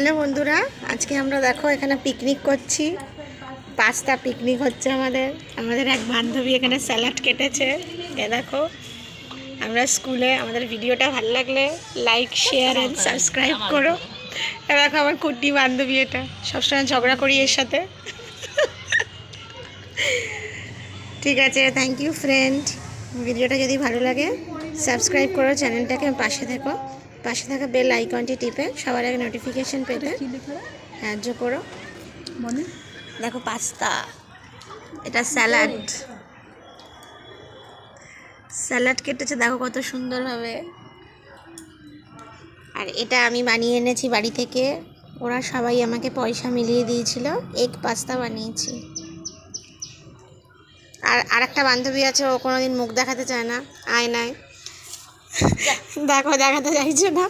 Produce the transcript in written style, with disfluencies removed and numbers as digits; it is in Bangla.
হ্যালো বন্ধুরা, আজকে আমরা দেখো এখানে পিকনিক করছি। পাস্তা পিকনিক হচ্ছে আমাদের এক বান্ধবী এখানে স্যালাড কেটেছে। এ দেখো, আমরা স্কুলে আমাদের ভিডিওটা ভালো লাগলে লাইক শেয়ার অ্যান্ড সাবস্ক্রাইব করো। এ দেখো আমার কুটি বান্ধবী, এটা সবসময় ঝগড়া করি এর সাথে। ঠিক আছে, থ্যাংক ইউ ফ্রেন্ড। ভিডিওটা যদি ভালো লাগে সাবস্ক্রাইব করো, চ্যানেলটাকে পাশে থাকা বেল আইকনটি টিপে সবার আগে নোটিফিকেশন পেতে সাহায্য করো। দেখো পাস্তা, এটা স্যালাড কেটেছে দেখো কত সুন্দরভাবে। আর এটা আমি বানিয়ে এনেছি বাড়ি থেকে। ওরা সবাই আমাকে পয়সা মিলিয়ে দিয়েছিল। এগ পাস্তা বানিয়েছি। আর একটা বান্ধবী আছে, ও কোনোদিন মুখ দেখাতে চায় না আয়নায়। দেখো, দেখাতে চাইছে না।